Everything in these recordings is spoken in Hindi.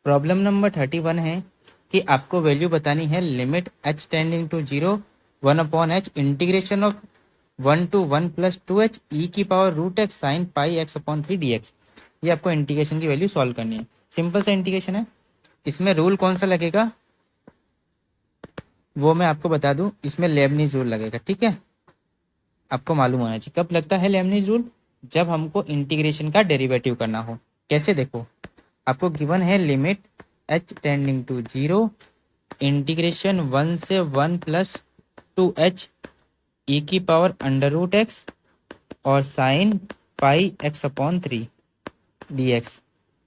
प्रॉब्लम नंबर 31 है कि आपको वैल्यू बतानी है limit h tending to 0 1 upon h integration of 1 to 1 plus 2h e की power root x sine pi x upon 3 dx। ये आपको इंटीग्रेशन की वैल्यू सॉल्व करनी है। सिंपल सा इंटीग्रेशन है। इसमें रूल कौन सा लगेगा वो मैं आपको बता दूं। इसमें लेबनीज रूल लगेगा, ठीक है। आपको मालूम होना चाहिए कब लगता है लेबनीज रूल, जब हमको इंटीग्रेशन का डेरिवेटिव करना हो। कैसे देखो, आपको गिवन है limit h tending to 0 integration 1 से 1 प्लस 2h e की पावर अंडर रूट एक्स और sine pi x upon 3 dx,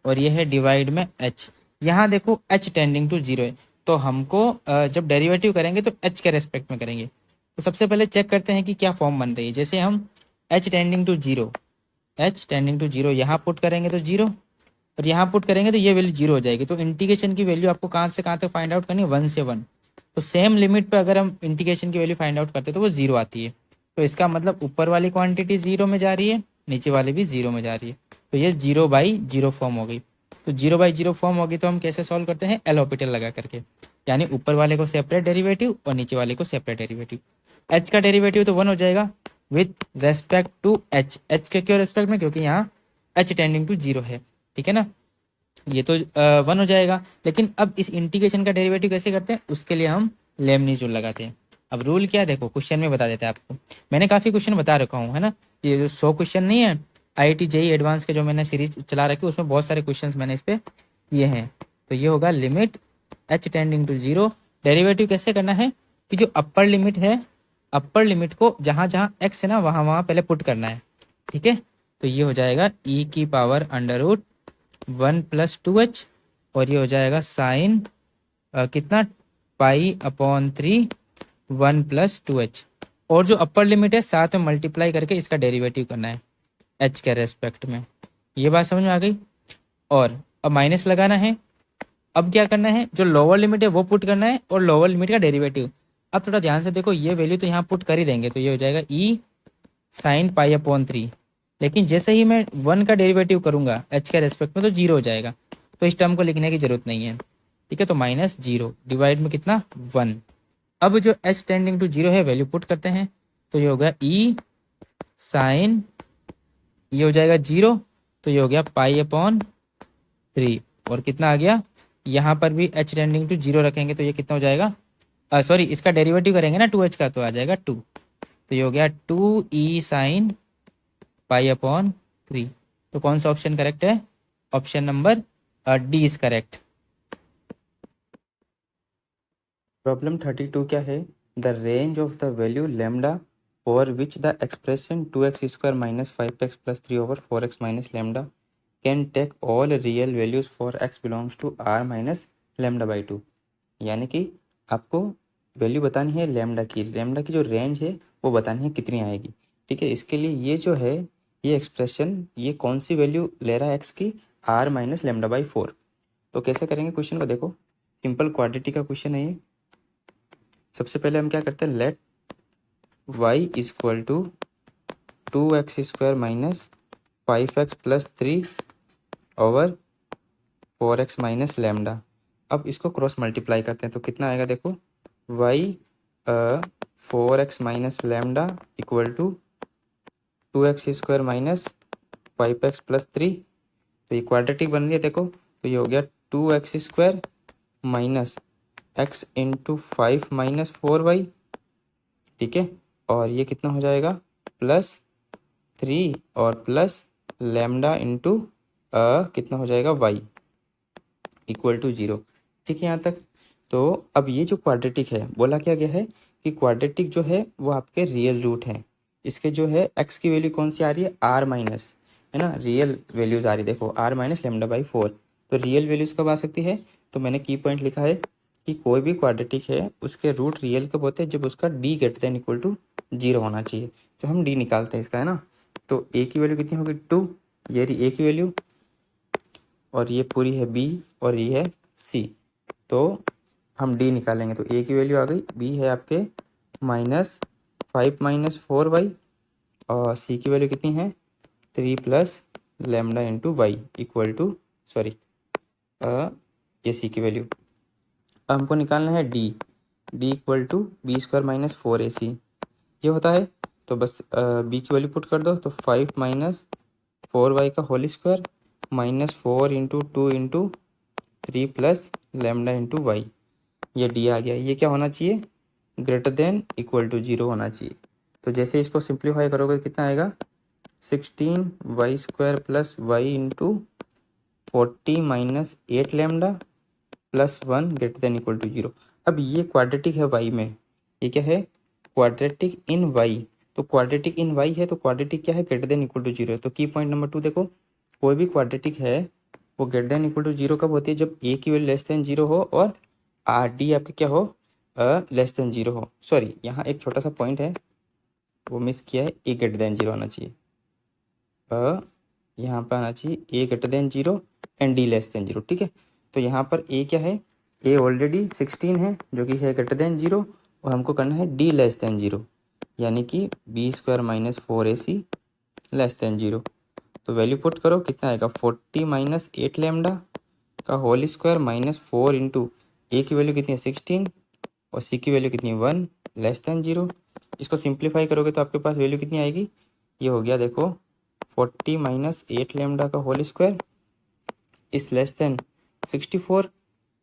और ये है डिवाइड में h। यहाँ देखो h टेंडिंग टू 0 है, तो हमको जब डेरिवेटिव करेंगे तो h के रेस्पेक्ट में करेंगे। तो सबसे पहले चेक करते हैं कि क्या फॉर्म बन रही है। जैसे हम h tending to 0, h tending to 0 यहाँ पुट करेंगे तो 0, और यहाँ पुट करेंगे तो ये वैल्यू 0 हो जाएगी। तो इंटीग्रेशन की वैल्यू आपको कहाँ से कहाँ तक फाइंड आउट करनी है, 1 से 1। तो सेम लिमिट पे अगर हम इंटीग्रेशन की वैल्यू फाइंड आउट करते हैं तो वो 0 आती है। तो इसका मतलब ऊपर वाली क्वांटिटी 0 में जा रही है, नीचे वाली भी 0 में जा रही है। तो ये 0/0 फॉर्म हो गई। तो 0/0 फॉर्म होगी तो हम कैसे सॉल्व करते हैं, एल ऑपिटल लगा करके, यानी ऊपर वाले को सेपरेट डेरिवेटिव और नीचे वाले को सेपरेट डेरिवेटिव। एच का डेरिवेटिव तो 1 हो जाएगा with respect to h. H के क्यों रेस्पेक्ट में, क्योंकि यहाँ एच टेंडिंग टू 0 है, ठीक है ना। ये तो 1 हो जाएगा। लेकिन अब इस इंटीग्रेशन का डेरिवेटिव कैसे करते हैं, उसके लिए हम लेबनीज रूल लगाते हैं। अब रूल क्या है देखो, क्वेश्चन में बता देते हैं आपको। मैंने काफ़ी क्वेश्चन बता रखा हूँ, है ना। ये जो 100 क्वेश्चन नहीं है IIT JEE एडवांस के जो मैंने सीरीज चला रखी है, उसमें बहुत सारे क्वेश्चन मैंने इस पर किए हैं। तो ये होगा limit h tending to 0। Derivative कैसे करना है कि जो अपर लिमिट है, अपर लिमिट को जहाँ जहाँ x है ना वहाँ वहाँ पहले पुट करना है, ठीक है। तो ये हो जाएगा e की power under root 1 plus 2h, और ये हो जाएगा साइन कितना, पाई अपॉन 3 1 प्लस 2h। और जो अपर लिमिट है साथ में मल्टीप्लाई करके इसका डेरिवेटिव करना है h के रेस्पेक्ट में। ये बात समझ में आ गई। और अब माइनस लगाना है। अब क्या करना है, जो लोअर लिमिट है वो पुट करना है और लोअर लिमिट का डेरिवेटिव। अब थोड़ा ध्यान से देखो, ये वैल्यू तो यहाँ पुट कर ही देंगे, तो ये हो जाएगा e साइन पाई अपॉन 3। लेकिन जैसे ही मैं 1 का डेरिवेटिव करूंगा h के रेस्पेक्ट में तो 0 हो जाएगा। तो इस टर्म को लिखने की जरूरत नहीं है, ठीक है। तो -0 डिवाइड में कितना, 1। अब जो h टेंडिंग टू 0 है वैल्यू पुट करते हैं, तो ये हो गया e साइन, ये हो जाएगा 0, तो ये हो गया पाई अपॉन 3। और कितना आ गया, यहाँ पर भी h टेंडिंग टू 0 रखेंगे तो ये कितना हो जाएगा, सॉरी इसका डेरिवेटिव करेंगे ना 2h का, तो आ जाएगा 2। तो ये हो गया 2e साइन पाई अपॉन 3। तो कौन सा ऑप्शन करेक्ट है, option number D is correct. Problem 32 क्या है, the range of the value lambda for which the expression 2x square minus 5x plus 3 over 4x minus lambda can take all real values for x belongs to r minus lambda by 2। यानी कि आपको वैल्यू बतानी है लेमडा की जो रेंज है वो बतानी है कितनी आएगी, ठीक है। इसके लिए ये जो है ये एक्सप्रेशन ये कौन सी वैल्यू ले रहा है x की, r माइनस लेमडा बाई 4। तो कैसे करेंगे क्वेश्चन को देखो, सिंपल क्वाड्रेटिक का क्वेश्चन है ये। सबसे पहले हम क्या करते हैं, let y equal to 2x square minus 5x plus 3 over 4x minus lambda. अब इसको क्रॉस मल्टीप्लाई करते हैं तो कितना आएगा देखो, y 4x minus lambda equal to 2x square minus 5x plus 3। तो ये क्वाड्रेटिक बन रही है देखो, तो ये हो गया 2x square minus x into 5 minus 4y, ठीक है। और ये कितना हो जाएगा, प्लस 3 और प्लस लेमडा इंटू कितना हो जाएगा y इक्वल टू 0, ठीक है यहाँ तक। तो अब ये जो क्वाड्रेटिक है बोला क्या गया है कि क्वाड्रेटिक जो है वो आपके रियल रूट हैं। इसके जो है x की वैल्यू कौन सी आ रही है, r माइनस, है ना, रियल वैल्यूज आ रही है देखो, r माइनस लेमडा बाई 4। तो रियल वैल्यूज कब आ सकती है, तो मैंने की पॉइंट लिखा है कि कोई भी क्वाड्रेटिक है उसके रूट रियल कब होते हैं, जब उसका d greater than equal to 0 होना चाहिए। तो हम d निकालते हैं इसका, है ना। तो a की वैल्यू कितनी होगी 2, ये रही a की वैल्यू, और ये पूरी है b और ये है c। तो हम d निकालेंगे तो a की वैल्यू आ गई, b है आपके -5 माइनस 4y, और c की वैल्यू कितनी है 3 plus lambda into Y equal to, sorry ये सी की वैल्यू। अब हमको निकालना है D equal to B square minus 4ac ये होता है। तो बस बी की वैल्यू पुट कर दो, तो 5 माइनस 4y का whole square minus 4 into 2 into 3 plus lambda into y, ये डी आ गया। ये क्या होना चाहिए, ग्रेटर देन इक्वल टू 0 होना चाहिए। तो जैसे इसको सिंप्लीफाई करोगे कितना आएगा, 16y² plus y into 40 minus 8 lambda plus 1 greater than equal to 0। अब ये क्वाड्रेटिक है वाई में, ये क्या है, क्वाड्रेटिक इन वाई। तो क्वाड्रेटिक इन वाई है तो क्वाड्रेटिक क्या है, ग्रेटर देन इक्वल टू 0 है। तो की पॉइंट नंबर 2 देखो, कोई भी क्वाड्रेटिक है वो ग्रेटर देन इक्वल टू 0 कब होती है, जब ए की वैल्यू लेस देन 0 हो और आर डी आपके क्या हो, लेस देन 0 हो। सॉरी, यहाँ एक छोटा सा पॉइंट है वो मिस किया है, ए ग्रेटर देन 0 आना चाहिए। यहाँ पर आना चाहिए a greater than 0 and d less than 0, ठीक है। तो यहाँ पर ए क्या है, ए ऑलरेडी 16 है जो कि है ग्रेटर देन 0, और हमको करना है डी लेस देन 0, यानी कि b square minus 4ac less than 0। तो वैल्यू पुट करो, कितना आएगा, 40 माइनस 8 लेमडा का whole square minus 4 into a की वैल्यू कितनी है 16 और सी की वैल्यू कितनी है 1 लेस देन 0। इसको सिंप्लीफाई करोगे तो आपके पास वैल्यू कितनी आएगी, ये हो गया देखो 40 माइनस 8 लेमडा का होल स्क्वायर इस लेस देन 64।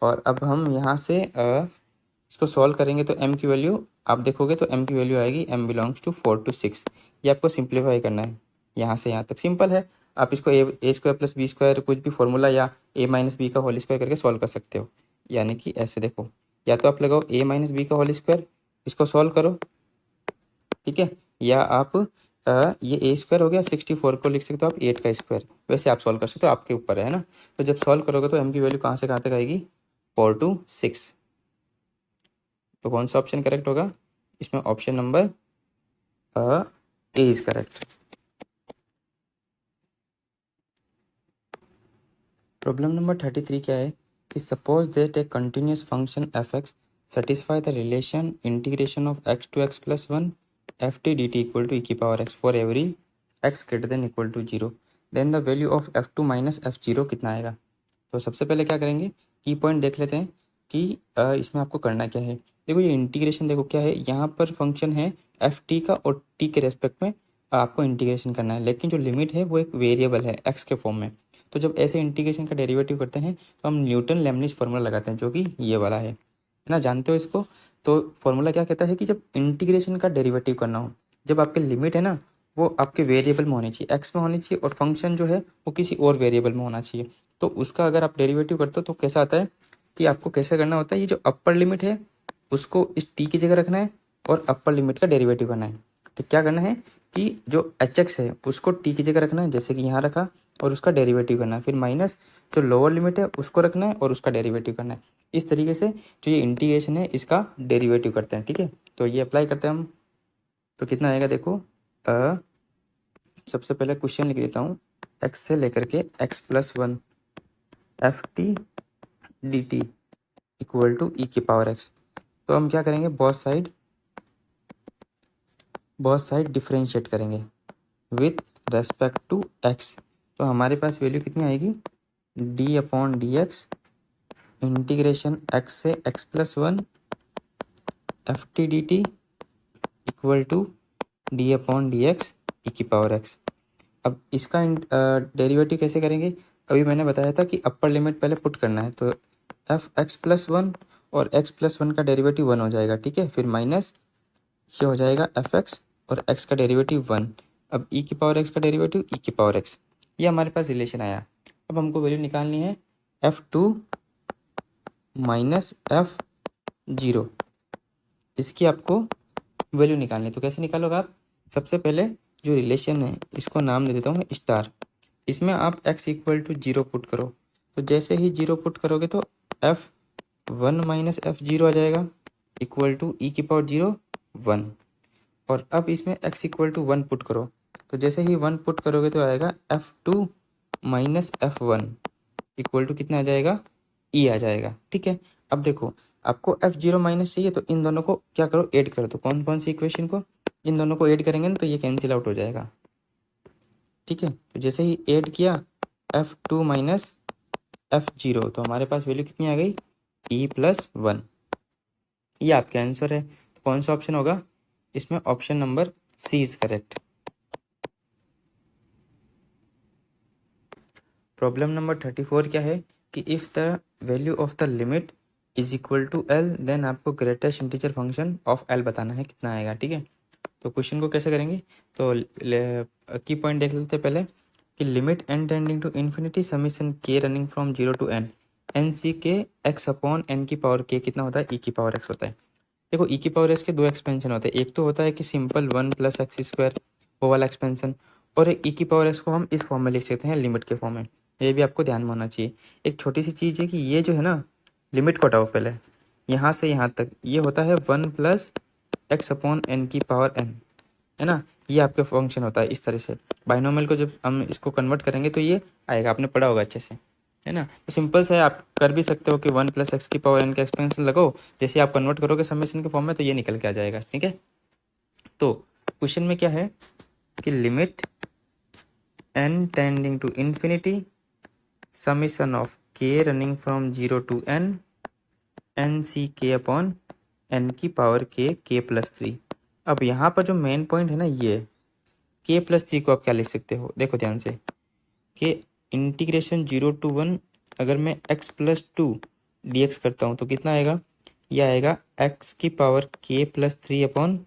और अब हम यहाँ से इसको सॉल्व करेंगे तो m की वैल्यू आप देखोगे तो m की वैल्यू आएगी m बिलोंग्स टू 4 to 6। ये आपको सिंप्लीफाई करना है, यहाँ से यहाँ तक सिंपल है। आप इसको ए स्क्वायर प्लस बी स्क्वायर कुछ भी फॉर्मूला या a माइनस बी का होल स्क्वायर करके सॉल्व कर सकते हो। यानी कि ऐसे देखो, या तो आप लगाओ a माइनस बी का होल स्क्वायर, इसको सॉल्व करो, ठीक है, या आप ये ए स्क्वायर हो गया 64 को लिख सकते हो आप 8 का स्क्वायर, वैसे आप सॉल्व कर सकते हो, आपके ऊपर है ना। तो जब सॉल्व करोगे तो m की वैल्यू कहाँ से कहाँ तक आएगी, 4 to 6। तो कौन सा ऑप्शन करेक्ट होगा इसमें, option number A is correct. Problem number 33 क्या है कि suppose that a continuous function F x satisfy the relation integration of x to x plus 1 ft dt equal to e की power x for every x greater than equal to 0, then the value of f2 minus f0 कितना आएगा। तो सबसे पहले क्या करेंगे, की पॉइंट देख लेते हैं कि इसमें आपको करना क्या है। देखो ये इंटीग्रेशन देखो क्या है, यहाँ पर फंक्शन है एफ टी का और टी के रेस्पेक्ट में आपको इंटीग्रेशन करना है, लेकिन जो लिमिट है वो एक वेरिएबल है एक्स के फॉर्म में। तो जब ऐसे इंटीग्रेशन का डेरिवेटिव करते हैं तो हम न्यूटन लेमनिज फार्मूला लगाते हैं, जो कि ये वाला है ना, जानते हो इसको। तो फॉर्मूला क्या कहता है कि जब इंटीग्रेशन का डेरिवेटिव करना हो, जब आपके लिमिट है ना वो आपके वेरिएबल में होनी चाहिए, एक्स में होनी चाहिए, और फंक्शन जो है वो किसी और वेरिएबल में होना चाहिए। तो उसका अगर आप डेरिवेटिव करते हो तो कैसा आता है कि आपको कैसे करना होता है, ये जो अपर लिमिट है उसको इस टी की जगह रखना है और अपर लिमिट का डेरिवेटिव करना है। तो क्या करना है कि जो एच एक्स है उसको टी की जगह रखना है, जैसे कि यहाँ रखा, और उसका डेरिवेटिव करना है। फिर माइनस जो लोअर लिमिट है उसको रखना है और उसका डेरिवेटिव करना है। इस तरीके से जो ये इंटीग्रेशन है इसका डेरिवेटिव करते हैं, ठीक है। तो ये अप्लाई करते हैं हम, तो कितना आएगा देखो, सबसे पहले क्वेश्चन लिख देता हूँ, एक्स से लेकर के x plus 1 f t d t equal to e की पावर एक्स। तो हम क्या करेंगे, बहुत साइड डिफ्रेंशिएट करेंगे विथ रेस्पेक्ट टू एक्स। तो हमारे पास वैल्यू कितनी आएगी, d upon d x integration x से x plus 1 f t d t equal to d upon d x e की पावर एक्स। अब इसका डेरिवेटिव कैसे करेंगे, अभी मैंने बताया था कि अपर लिमिट पहले पुट करना है। तो एफ एक्स प्लस 1 और एक्स प्लस 1 का डेरिवेटिव 1 हो जाएगा, ठीक है। फिर माइनस ये हो जाएगा एफ एक्स और एक्स का डेरिवेटिव 1। अब ई की पावर एक्स का डेरिवेटिव ई की पावर एक्स, ये हमारे पास रिलेशन आया। अब हमको वैल्यू निकालनी है f2 माइनस f0, इसकी आपको वैल्यू निकालनी है। तो कैसे निकालोगे आप, सबसे पहले जो रिलेशन है इसको नाम दे देता हूँ मैं स्टार। इसमें आप x इक्वल टू 0 पुट करो, तो जैसे ही 0 पुट करोगे तो f1 माइनस f0 आ जाएगा इक्वल टू ई की पावर 0 1। और अब इसमें x इक्वल टू 1 पुट करो, तो जैसे ही 1 पुट करोगे तो आएगा f2 minus f1 equal to कितना आ जाएगा, ई आ जाएगा, ठीक है। अब देखो आपको f0 माइनस चाहिए तो इन दोनों को क्या करो, ऐड कर दो। कौन कौन सी इक्वेशन को, इन दोनों को ऐड करेंगे ना तो ये कैंसिल आउट हो जाएगा, ठीक है। तो जैसे ही ऐड किया f2 माइनस f0, तो हमारे पास वैल्यू कितनी आ गई e+1। ये आपका आंसर है। तो कौन सा ऑप्शन होगा इसमें? Option number C is correct. Problem number 34 क्या है कि if the value of the limit is equal to l then आपको greatest integer function of l बताना है कितना आएगा। ठीक है, तो क्वेश्चन को कैसे करेंगे? तो की पॉइंट देख लेते हैं पहले कि limit n tending to infinity summation के running from 0 to n c k x upon n की पावर के कितना होता है? ई की पावर एक्स होता है। देखो ई की पावर एक्स के दो एक्सपेंशन होते हैं, एक तो होता है कि सिंपल 1+x² वो वाला एक्सपेंशन, और एक ई की पावर एक्स को हम इस फॉर्म में लिख सकते हैं लिमिट के फॉर्म में। ये भी आपको ध्यान में होना चाहिए। एक छोटी सी चीज़ है कि ये जो है ना, लिमिट को हटाओ पहले, यहाँ से यहाँ तक ये होता है 1+x अपॉन एन की पावर n, है ना। ये आपका फंक्शन होता है इस तरह से। बाइनोमियल को जब हम इसको कन्वर्ट करेंगे तो ये आएगा, आपने पढ़ा होगा अच्छे से, है ना। तो सिंपल से आप कर भी सकते हो कि 1+x की पावर n का एक्सपेंशन लगाओ, जैसे आप कन्वर्ट करोगे समेशन के फॉर्म में तो ये निकल के आ जाएगा। ठीक है, तो क्वेश्चन में क्या है कि limit n tending to infinity summation of k running from 0 to n c k upon n की पावर k+3। अब यहाँ पर जो मेन पॉइंट है ना, ये k+3 को आप क्या लिख सकते हो? देखो ध्यान से कि इंटीग्रेशन 0 टू 1 अगर मैं x+2 dx करता हूँ तो कितना आएगा? यह आएगा x की power k+3 upon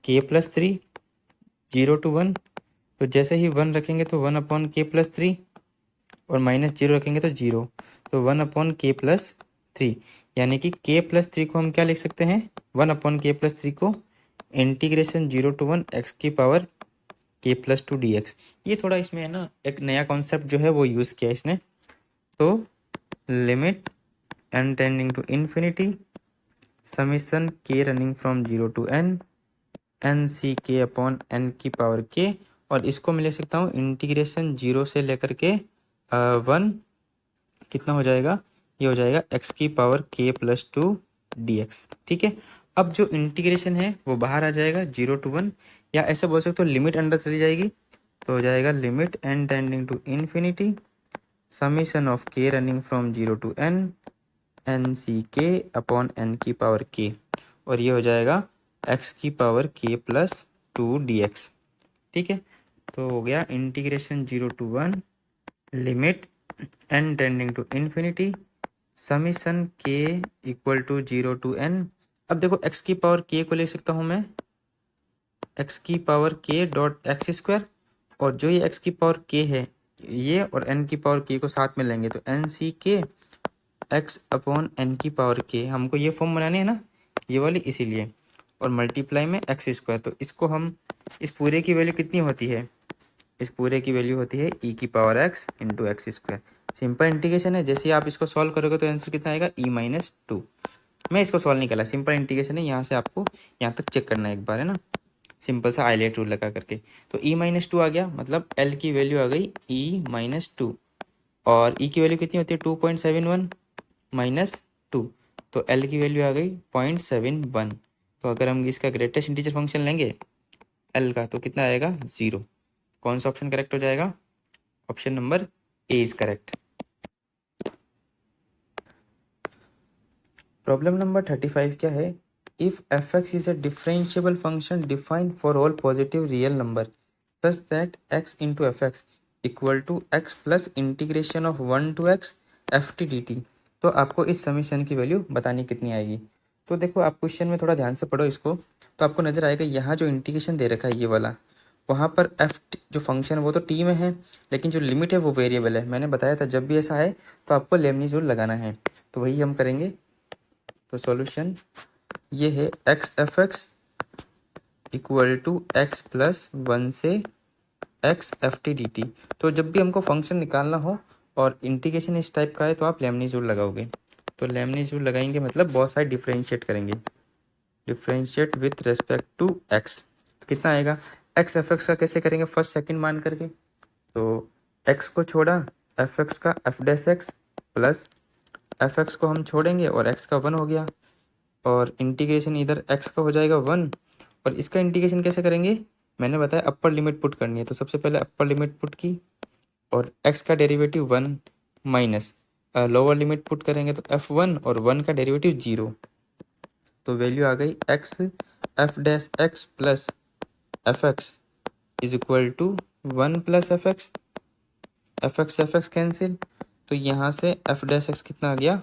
k+3 0 to 1। तो जैसे ही 1 रखेंगे तो 1/k+3 और -0 रखेंगे तो 0, तो 1/k+3, यानी कि k+3 को हम क्या लिख सकते हैं? 1/k+3 को इंटीग्रेशन 0 टू 1 x की पावर k+2 dx। ये थोड़ा इसमें है ना एक नया कॉन्सेप्ट जो है वो यूज़ किया इसने। तो limit n tending to infinity summation k running from 0 to n c k upon n की पावर k, और इसको मैं ले सकता हूँ इंटीग्रेशन 0 से लेकर के 1, कितना हो जाएगा? ये हो जाएगा x की पावर k+2 dx। ठीक है, अब जो इंटीग्रेशन है वो बाहर आ जाएगा 0 टू 1, या ऐसे बोल सकते हो लिमिट अंदर चली जाएगी, तो हो जाएगा limit n tending to infinity summation of k running from 0 to n c k upon n की पावर k, और ये हो जाएगा x की पावर k+2 dx। ठीक है, तो हो गया integration 0 to 1 limit n tending to infinity summation k equal to 0 to n। अब देखो x की पावर k को ले सकता हूँ मैं x की power k dot x square, और जो ये x की पावर k है ये और n की पावर k को साथ में लेंगे तो n सी के x अपॉन n की पावर k, हमको ये फॉर्म बनाने है ना ये वाली, इसीलिए, और मल्टीप्लाई में एक्स स्क्वायर। तो इसको हम इस पूरे की वैल्यू कितनी होती है? इस पूरे की वैल्यू होती है ई की power x into x square. Simple integration है, जैसे ही आप इसको सॉल्व करोगे तो आंसर कितना आएगा? e-2। मैं इसको सॉल्व नहीं करा, सिंपल इंटीग्रेशन है, यहाँ से आपको यहाँ तक चेक करना है एक बार, है ना, सिंपल सा आइलेट रूल लगा करके। तो e-2 आ गया, मतलब l की वैल्यू आ गई e-2, और e की वैल्यू कितनी होती है? 2.71 -2, तो l की वैल्यू आ गई 0.71। तो अगर हम इसका ग्रेटेस्ट इंटीजर फंक्शन लेंगे l का तो कितना आएगा? 0। कौन सा ऑप्शन करेक्ट हो जाएगा? Option number A is correct. Problem number 35 क्या है? If f(x) is a differentiable function defined for all positive real number such that x into f x equal to x plus integration of 1 to x ft dt, तो आपको इस समीशन की वैल्यू बतानी कितनी आएगी? तो देखो आप क्वेश्चन में थोड़ा ध्यान से पढ़ो इसको, तो आपको नजर आएगा यहाँ जो इंटीग्रेशन दे रखा है ये वाला, वहाँ पर एफ जो फंक्शन है वो तो टी में है, लेकिन जो लिमिट है वो वेरिएबल है। मैंने बताया था जब भी ऐसा है तो आपको लेबनीज़ रूल लगाना है, तो वही हम करेंगे। तो सॉल्यूशन ये है x f x equal to x plus 1 से x f t d t. तो जब भी हमको फंक्शन निकालना हो और इंटीग्रेशन इस टाइप का है तो आप लेबनीज़ रूल लगाओगे। तो लेबनीज़ रूल लगाएंगे मतलब बहुत सारे डिफ्रेंशिएट करेंगे, differentiate with respect to x, तो कितना आएगा? एक्स एफ एक्स का कैसे करेंगे? फर्स्ट सेकंड मान करके, तो एक्स को छोड़ा एफ एक्स का F dash x plus f x को हम छोड़ेंगे और एक्स का 1 हो गया, और इंटीग्रेशन इधर एक्स का हो जाएगा 1, और इसका इंटीग्रेशन कैसे करेंगे? मैंने बताया अपर लिमिट पुट करनी है, तो सबसे पहले अपर लिमिट पुट की और एक्स का derivative 1 minus lower limit put करेंगे तो f1 और 1 का डेरिवेटिव 0, तो वैल्यू आ गई x f dash x plus f x is equal to 1 plus f x cancel, तो यहाँ से एफ डैश एक्स कितना आ गया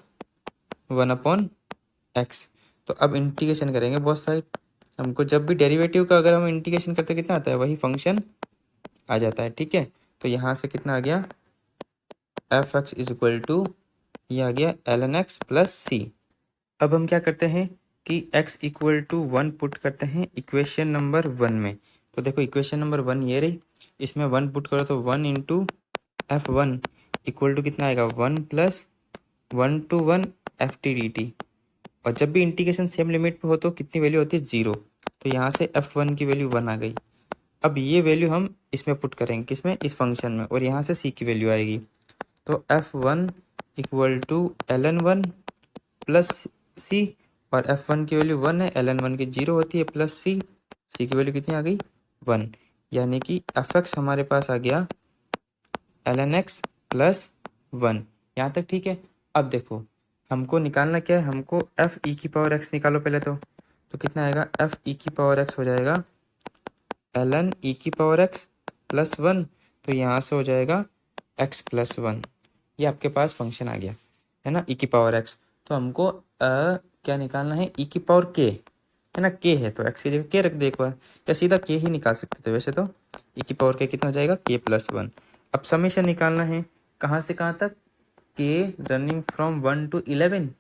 1 अपॉन एक्स। तो अब इंटीग्रेशन करेंगे बोथ साइड, हमको जब भी डेरिवेटिव का अगर हम इंटीग्रेशन करते कितना आता है वही फंक्शन आ जाता है, ठीक है। तो यहाँ से कितना आ गया f x is equal to, ये आ गया l n x plus c. अब हम क्या करते हैं कि x इक्वल टू 1 पुट करते हैं इक्वेशन नंबर 1 में। तो देखो इक्वेशन नंबर 1 ये रही, इसमें 1 पुट करो तो 1 into f one equal to कितना आएगा 1 plus 1 to 1 f t d t, और जब भी इंटीग्रेशन सेम लिमिट पे हो तो कितनी वैल्यू होती है 0, तो यहाँ से f1 की वैल्यू 1 आ गई। अब ये वैल्यू हम इसमें पुट करेंगे, किसमें, इस फंक्शन में, और यहाँ से c की वैल्यू आएगी। तो f1 equal to ln1 plus c, और f1 की वैल्यू 1 है, ln1 की 0 होती है, प्लस c, c की वैल्यू कितनी आ गई 1, यानी कि fx हमारे पास आ गया ln x प्लस 1। यहाँ तक ठीक है। अब देखो हमको निकालना क्या है, हमको एफ ई की पावर एक्स निकालो पहले तो कितना आएगा एफ ई की पावर एक्स हो जाएगा ln ई की पावर एक्स प्लस 1, तो यहाँ से हो जाएगा x प्लस 1, ये आपके पास फंक्शन आ गया है ना, ई की पावर एक्स। तो हमको क्या निकालना है, ई की पावर के, है ना, के है तो एक्स की जगह के रख दे एक बार, या सीधा के ही निकाल सकते थे वैसे तो। ई की पावर के कितना हो जाएगा के प्लस 1। अब समेशन निकालना है, कहाँ से कहाँ तक, के रनिंग फ्रॉम 1 to 11,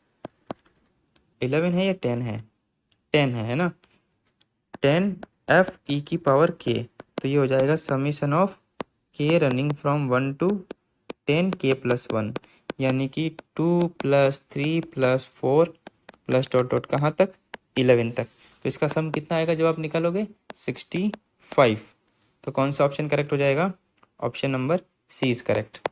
11 है या 10 है, 10 है ना, 10 एफ ई की पावर के, तो ये हो जाएगा समेशन ऑफ के रनिंग फ्रॉम 1 to 10 के प्लस 1, यानी कि 2 plus 3 plus 4 plus dot dot कहाँ तक 11 तक। तो इसका सम कितना आएगा जब आप निकालोगे 65। तो कौन सा ऑप्शन करेक्ट हो जाएगा, option number C is correct.